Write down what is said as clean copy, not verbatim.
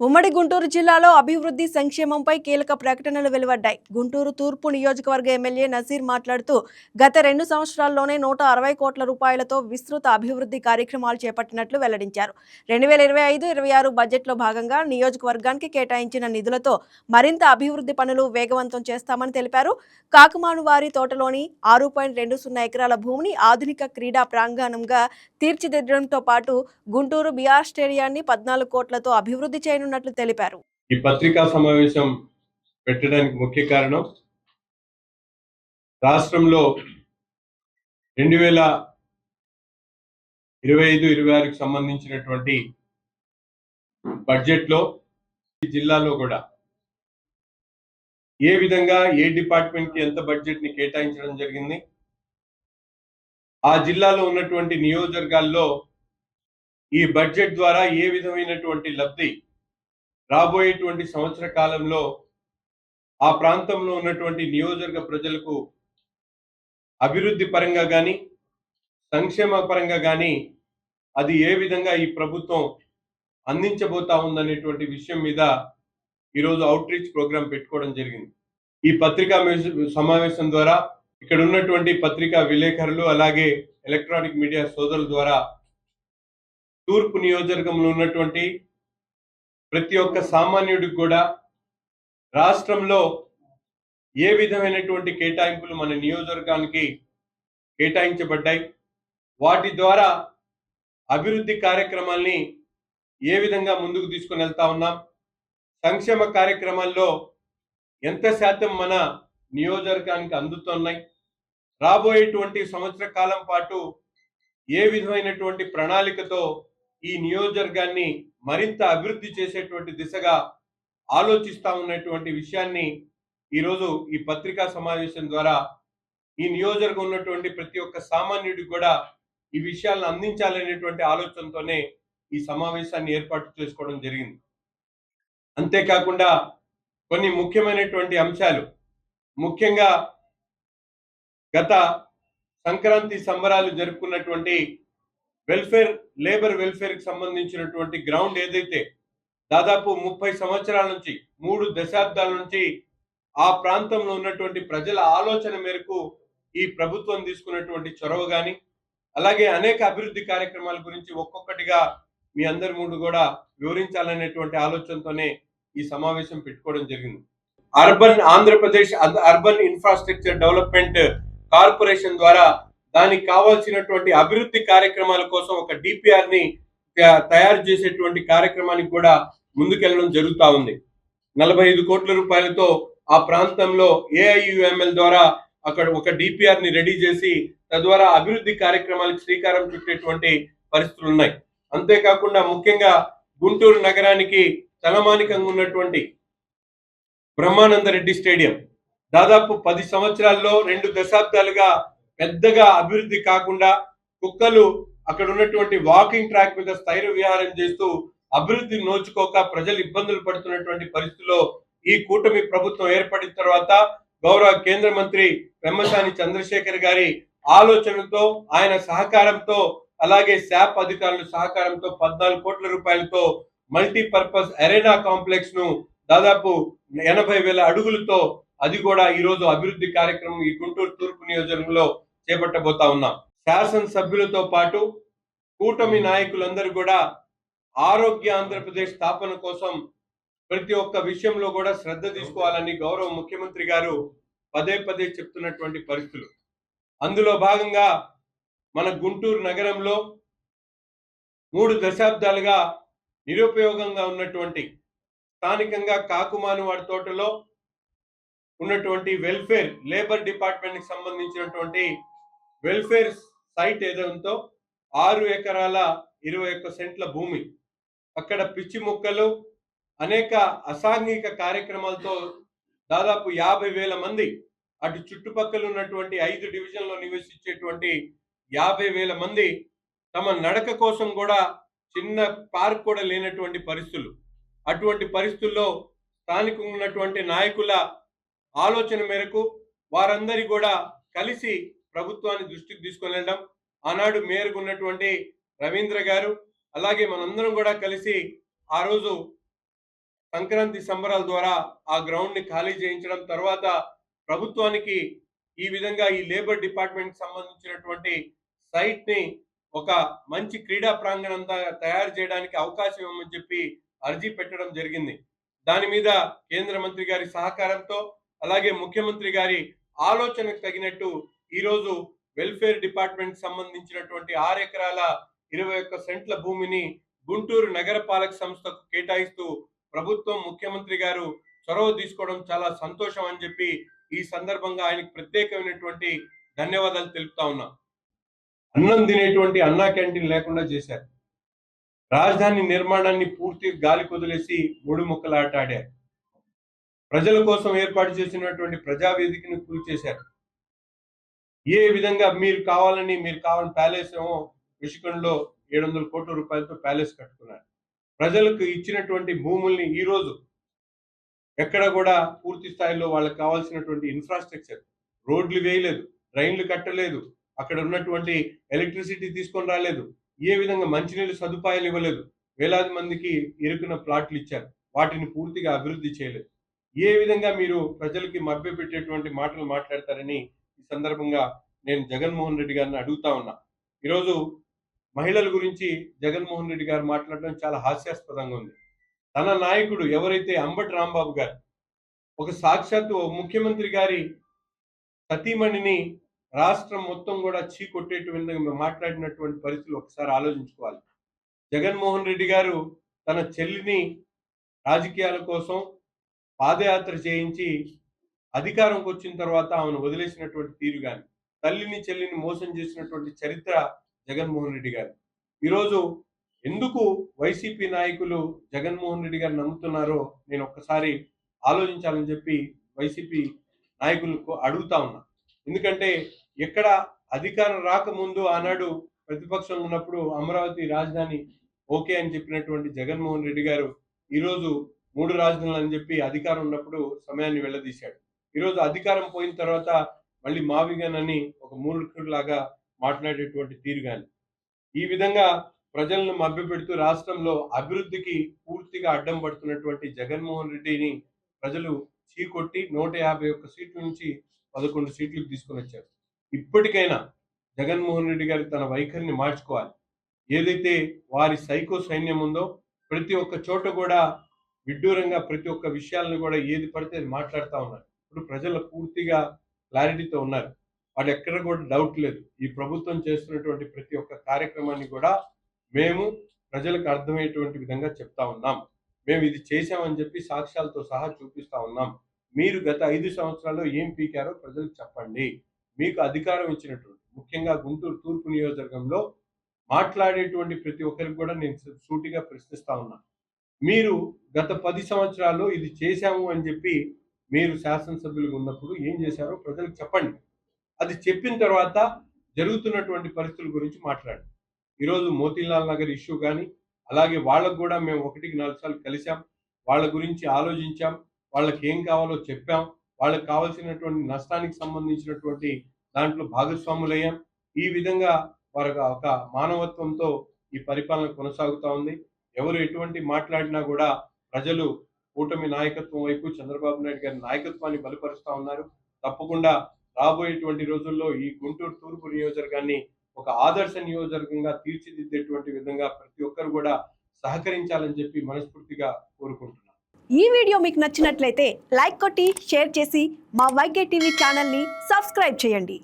ఉమ్మడి గుంటూరు జిల్లాలో అభివృద్ధి సంక్షేమంపై కీలక ప్రకటనలు వెలువడ్డాయి. గుంటూరు తూర్పు నియోజకవర్గ ఎమ్మెల్యే నజీర్ మాట్లాడుతూ గత 2 సంవత్సరాల్లోనే 160 కోట్ల రూపాయలతో విస్తృత అభివృద్ధి కార్యక్రమాలు చేపట్టినట్లు వెల్లడించారు. 2025-26 బడ్జెట్లో భాగంగా నియోజకవర్గానికి కేటాయించిన నిధులతో మరింత అభివృద్ధి పనులు వేగవంతం చేస్తామని తెలిపారు. కాకుమానువారి తోటలోని 6.20 ఎకరాల భూమిని ఆధునిక క్రీడా ప్రాంగణంగా తీర్చిదిద్దడంతో పాటు గుంటూరు బీఆర్ స్టేడియాన్ని 14 కోట్లతో అభివృద్ధి చేయనున్నట్లు తెలిపారు. ఈ పత్రికా సమావేశం పెట్టడానికి ముఖ్య కారణం రాష్ట్రంలో 2025-26కి సంబంధించినటువంటి బడ్జెట్లో జిల్లాలో కూడా ఏ విధంగా ఏ డిపార్ట్మెంట్ కి ఎంత బడ్జెట్ ని కేటాయించడం జరిగింది, ఆ జిల్లాలో ఉన్నటువంటి నియోజకవర్గాల్లో ఈ బడ్జెట్ ద్వారా ఏ విధమైనటువంటి లబ్ధి రాబోయేటువంటి సంవత్సర కాలంలో ఆ ప్రాంతంలో ఉన్నటువంటి నియోజకవర్గ ప్రజలకు అభివృద్ధి పరంగా కానీ సంక్షేమ పరంగా కానీ అది ఏ విధంగా ఈ ప్రభుత్వం అందించబోతా ఉందనేటువంటి విషయం మీద ఈరోజు అవుట్ రీచ్ ప్రోగ్రాం పెట్టుకోవడం జరిగింది. ఈ పత్రికా సమావేశం ద్వారా ఇక్కడ ఉన్నటువంటి పత్రికా విలేకరులు అలాగే ఎలక్ట్రానిక్ మీడియా సోదరుల ద్వారా తూర్పు నియోజకవర్గంలో ఉన్నటువంటి ప్రతి ఒక్క సామాన్యుడికి కూడా రాష్ట్రంలో ఏ విధమైనటువంటి కేటాయింపులు మన నియోజకవర్గానికి కేటాయించబడ్డాయి, వాటి ద్వారా అభివృద్ధి కార్యక్రమాల్ని ఏ విధంగా ముందుకు తీసుకుని వెళ్తా ఉన్నాం, సంక్షేమ కార్యక్రమాల్లో ఎంత శాతం మన నియోజకవర్గానికి అందుతున్నాయి, రాబోయేటువంటి సంవత్సర కాలం పాటు ఏ విధమైనటువంటి ప్రణాళికతో ఈ నియోజకవర్గాన్ని మరింత అభివృద్ధి చేసేటువంటి దిశగా ఆలోచిస్తా ఉన్నటువంటి విషయాన్ని ఈరోజు ఈ పత్రికా సమావేశం ద్వారా ఈ నియోజకవర్గం ఉన్నటువంటి ప్రతి ఒక్క సామాన్యుడికి కూడా ఈ విషయాలను అందించాలనేటువంటి ఆలోచనతోనే ఈ సమావేశాన్ని ఏర్పాటు చేసుకోవడం జరిగింది. అంతేకాకుండా కొన్ని ముఖ్యమైనటువంటి అంశాలు, ముఖ్యంగా గత సంక్రాంతి సంబరాలు జరుపుకున్నటువంటి లేబర్ వెల్ఫేర్ కి సంబంధించినటువంటి గ్రౌండ్ ఏదైతే దాదాపు 30 సంవత్సరాల నుంచి 3 దశాబ్దాల నుంచి ఆ ప్రాంతంలో ఉన్నటువంటి ప్రజల ఆలోచన మేరకు ఈ ప్రభుత్వం తీసుకున్నటువంటి చొరవ గాని, అలాగే అనేక అభివృద్ధి కార్యక్రమాల గురించి ఒక్కొక్కటిగా మీ అందరి ముందు కూడా వివరించాలనేటువంటి ఆలోచనతోనే ఈ సమావేశం పెట్టుకోవడం జరిగింది. Andhra Pradesh urban infrastructure development corporation ద్వారా దానికి కావాల్సినటువంటి అభివృద్ధి కార్యక్రమాల కోసం ఒక డిపిఆర్ ని తయారు చేసేటువంటి కార్యక్రమానికి కూడా ముందుకెళ్ళడం జరుగుతూ ఉంది. 45 కోట్ల రూపాయలతో ఆ ప్రాంతంలో ఏఐయుఎంఎల్ ద్వారా అక్కడ ఒక డిపిఆర్ ని రెడీ చేసి తద్వారా అభివృద్ధి కార్యక్రమాలకు శ్రీకారం చుట్టేటువంటి పరిస్థితులు ఉన్నాయి. అంతేకాకుండా ముఖ్యంగా గుంటూరు నగరానికి తలమానికంగా ఉన్నటువంటి బ్రహ్మానంద రెడ్డి స్టేడియం దాదాపు 10 సంవత్సరాల్లో 2 దశాబ్దాలుగా పెద్దగా అభివృద్ధి కాకుండా కుక్కలు అక్కడ ఉన్నటువంటి వాకింగ్ ట్రాక్ మీద స్థైర్య విహారం చేస్తూ అభివృద్ధి నోచుకోక ప్రజలు ఇబ్బందులు పడుతున్నటువంటి పరిస్థితుల్లో ఈ కూటమి ప్రభుత్వం ఏర్పడిన తర్వాత గౌరవ కేంద్ర మంత్రి పెమ్మసాని చంద్రశేఖర్ గారి ఆలోచనతో, ఆయన సహకారంతో, అలాగే శాప్ అధికారుల సహకారంతో 14 కోట్ల రూపాయలతో మల్టీపర్పస్ అరేనా కాంప్లెక్స్ ను దాదాపు 80,000 అడుగులతో అది కూడా ఈ రోజు అభివృద్ధి కార్యక్రమం ఈ గుంటూరు తూర్పు నియోజకవర్గంలో చేపట్టబోతా ఉన్నాం. శాసనసభ్యులతో పాటు కూటమి నాయకులందరూ కూడా ఆరోగ్య ఆంధ్రప్రదేశ్ స్థాపన కోసం ప్రతి ఒక్క విషయంలో కూడా శ్రద్ధ తీసుకోవాలని గౌరవ ముఖ్యమంత్రి గారు పదే పదే చెప్తున్నటువంటి పరిస్థితులు. అందులో భాగంగా మన గుంటూరు నగరంలో 3 దశాబ్దాలుగా నిరుపయోగంగా ఉన్నటువంటి స్థానికంగా కాకుమానువాడి తోటలో ఉన్నటువంటి లేబర్ డిపార్ట్మెంట్ కి సంబంధించినటువంటి వెల్ఫేర్ సైట్ ఏదంతో 6 ఎకరాల 21 సెంట్ల భూమి, అక్కడ పిచ్చి మొక్కలు అనేక అసాంఘిక కార్యక్రమాలతో దాదాపు 50,000 మంది, అటు చుట్టుపక్కల ఉన్నటువంటి 5 డివిజన్లో నివసించేటువంటి 50,000 మంది తమ నడక కోసం కూడా చిన్న పార్క్ కూడా లేనటువంటి పరిస్థితులు. అటువంటి పరిస్థితుల్లో స్థానికంగా ఉన్నటువంటి నాయకుల ఆలోచన మేరకు వారందరి కూడా కలిసి ప్రభుత్వాన్ని దృష్టికి తీసుకొని వెళ్ళడం, ఆనాడు మేయర్గా ఉన్నటువంటి రవీంద్ర గారు అలాగే మనందరం కూడా కలిసి ఆ రోజు సంక్రాంతి సంబరాల ద్వారా ఆ గ్రౌండ్ ని ఖాళీ చేయించడం, తర్వాత ప్రభుత్వానికి ఈ విధంగా ఈ లేబర్ డిపార్ట్మెంట్ సంబంధించినటువంటి సైట్ ని ఒక మంచి క్రీడా ప్రాంగణంగా తయారు చేయడానికి అవకాశం ఇవ్వమని చెప్పి అర్జీ పెట్టడం జరిగింది. దాని మీద కేంద్ర మంత్రి గారి సహకారంతో, అలాగే ముఖ్యమంత్రి గారి ఆలోచనకు తగినట్టు ఈరోజు వెల్ఫేర్ డిపార్ట్మెంట్ సంబంధించినటువంటి 6 ఎకరాల 21 సెంట్ల భూమిని గుంటూరు నగరపాలక సంస్థకు కేటాయిస్తూ ప్రభుత్వం, ముఖ్యమంత్రి గారు చొరవ తీసుకోవడం చాలా సంతోషం అని చెప్పి ఈ సందర్భంగా ఆయనకు ప్రత్యేకమైనటువంటి ధన్యవాదాలు తెలుపుతా ఉన్నా. అన్నం తినేటువంటి అన్నా క్యాంటీన్ లేకుండా చేశారు. రాజధాని నిర్మాణాన్ని పూర్తి గాలి కొదిలేసి మూడు ముక్కలాట ఆడారు. ప్రజల కోసం ఏర్పాటు చేసినటువంటి ప్రజావేదికను కూల్చేశారు. ఏ విధంగా మీరు కావాలని ప్యాలెస్ ఏమో విషికొండలో 700 కోట్ల రూపాయలతో ప్యాలెస్ కట్టుకున్నారు. ప్రజలకు ఇచ్చినటువంటి భూముల్ని ఈ రోజు ఎక్కడ కూడా పూర్తి స్థాయిలో వాళ్ళకి కావాల్సినటువంటి ఇన్ఫ్రాస్ట్రక్చర్, రోడ్లు వేయలేదు, ట్రైన్లు కట్టలేదు, అక్కడ ఉన్నటువంటి ఎలక్ట్రిసిటీ తీసుకొని రాలేదు, ఏ విధంగా మంచినీళ్ళు సదుపాయాలు ఇవ్వలేదు, వేలాది మందికి ఇరుకున్న ప్లాట్లు ఇచ్చారు, వాటిని పూర్తిగా అభివృద్ధి చేయలేదు. ఏ విధంగా మీరు ప్రజలకి మభ్యపెట్టేటువంటి మాటలు మాట్లాడతారని ఈ సందర్భంగా నేను జగన్మోహన్ రెడ్డి గారిని అడుగుతా ఉన్నా. ఈరోజు మహిళల గురించి జగన్మోహన్ రెడ్డి గారు మాట్లాడడం చాలా హాస్యాస్పదంగా ఉంది. తన నాయకుడు ఎవరైతే అంబటి రాంబాబు గారు ఒక సాక్షాత్తు ముఖ్యమంత్రి గారి సతీమణిని రాష్ట్రం మొత్తం కూడా చీకొట్టేటువంటి మాట్లాడినటువంటి పరిస్థితులు ఒకసారి ఆలోచించుకోవాలి. జగన్మోహన్ రెడ్డి గారు తన చెల్లిని రాజకీయాల కోసం పాదయాత్ర చేయించి అధికారంకి వచ్చిన తర్వాత ఆమెను వదిలేసినటువంటి తీరు కానీ, తల్లిని చెల్లిని మోసం చేసినటువంటి చరిత్ర జగన్మోహన్ రెడ్డి గారు. ఈరోజు ఎందుకు వైసీపీ నాయకులు జగన్మోహన్ రెడ్డి గారు నమ్ముతున్నారో నేను ఒక్కసారి ఆలోచించాలని చెప్పి వైసీపీ నాయకులకు అడుగుతా ఉన్నా. ఎందుకంటే ఎక్కడ అధికారం రాకముందు ఆనాడు ప్రతిపక్షంలో ఉన్నప్పుడు అమరావతి రాజధాని ఓకే అని చెప్పినటువంటి జగన్మోహన్ రెడ్డి గారు ఈరోజు 3 రాజధానులు అని చెప్పి అధికారం ఉన్నప్పుడు సమయాన్ని వెళ్ళదీశాడు. ఈరోజు అధికారం పోయిన తర్వాత మళ్ళీ మావిగనని ఒక మూర్ఖుడిలాగా మాట్లాడేటువంటి తీరు కానీ, ఈ విధంగా ప్రజలను మభ్యపెడుతూ రాష్ట్రంలో అభివృద్ధికి పూర్తిగా అడ్డం పడుతున్నటువంటి జగన్మోహన్ రెడ్డిని ప్రజలు చీకొట్టి 151 సీట్ల నుంచి 11 సీట్లకు తీసుకొని వచ్చారు. ఇప్పటికైనా జగన్మోహన్ రెడ్డి గారు తన వైఖరిని మార్చుకోవాలి. ఏదైతే వారి సైకో సైన్యం ఉందో ప్రతి ఒక్క చోట కూడా విడ్డూరంగా ప్రతి ఒక్క విషయాలను కూడా ఏది పడితే అది మాట్లాడుతూ ఉన్నారు. ఇప్పుడు ప్రజలు పూర్తిగా క్లారిటీతో ఉన్నారు. వాళ్ళు ఎక్కడ కూడా డౌట్ లేదు. ఈ ప్రభుత్వం చేస్తున్నటువంటి ప్రతి ఒక్క కార్యక్రమాన్ని కూడా మేము ప్రజలకు అర్థమయ్యేటువంటి విధంగా చెప్తా ఉన్నాం. మేము ఇది చేశామని చెప్పి సాక్ష్యాలతో సహా చూపిస్తా ఉన్నాం. మీరు గత 5 సంవత్సరాల్లో ఏం పీకారో ప్రజలకు చెప్పండి. మీకు అధికారం ఇచ్చినటువంటి ముఖ్యంగా గుంటూరు తూర్పు నియోజకవర్గంలో మాట్లాడేటువంటి ప్రతి ఒక్కరికి కూడా నేను సూటిగా ప్రశ్నిస్తా ఉన్నా. మీరు గత 10 సంవత్సరాల్లో ఇది చేశాము అని చెప్పి మీరు శాసనసభ్యులుగా ఉన్నప్పుడు ఏం చేశారో ప్రజలకు చెప్పండి. అది చెప్పిన తర్వాత జరుగుతున్నటువంటి పరిస్థితుల గురించి మాట్లాడండి. ఈరోజు మోతీలాల్ నగర్ ఇష్యూ కానీ, అలాగే వాళ్ళకు కూడా మేము 1కి 4 సార్లు కలిసాం. వాళ్ళ గురించి ఆలోచించాం. వాళ్ళకి ఏం కావాలో చెప్పాం. వాళ్ళకి కావాల్సినటువంటి నష్టానికి సంబంధించినటువంటి దాంట్లో భాగస్వాములయ్యాం. ఈ విధంగా వారి ఒక మానవత్వంతో ఈ పరిపాలన కొనసాగుతా ఉంది. ఎవరు ఎటువంటి మాట్లాడినా కూడా ప్రజలు కూటమి నాయకత్వం వైపు, చంద్రబాబు నాయుడు గారి నాయకత్వాన్ని బలపరుస్తా ఉన్నారు. తప్పకుండా రాబోయేటువంటి రోజుల్లో ఈ గుంటూరు తూర్పు నియోజకవర్గాన్ని ఒక ఆదర్శ నియోజకవర్గంగా తీర్చిదిద్దేటువంటి విధంగా ప్రతి ఒక్కరు కూడా సహకరించాలని చెప్పి మనస్ఫూర్తిగా కోరుకుంటున్నాను. ఈ వీడియో మీకు నచ్చినట్లయితే లైక్ కొట్టి షేర్ చేసి మా వైకే టీవీ ఛానల్ని సబ్స్క్రైబ్ చేయండి.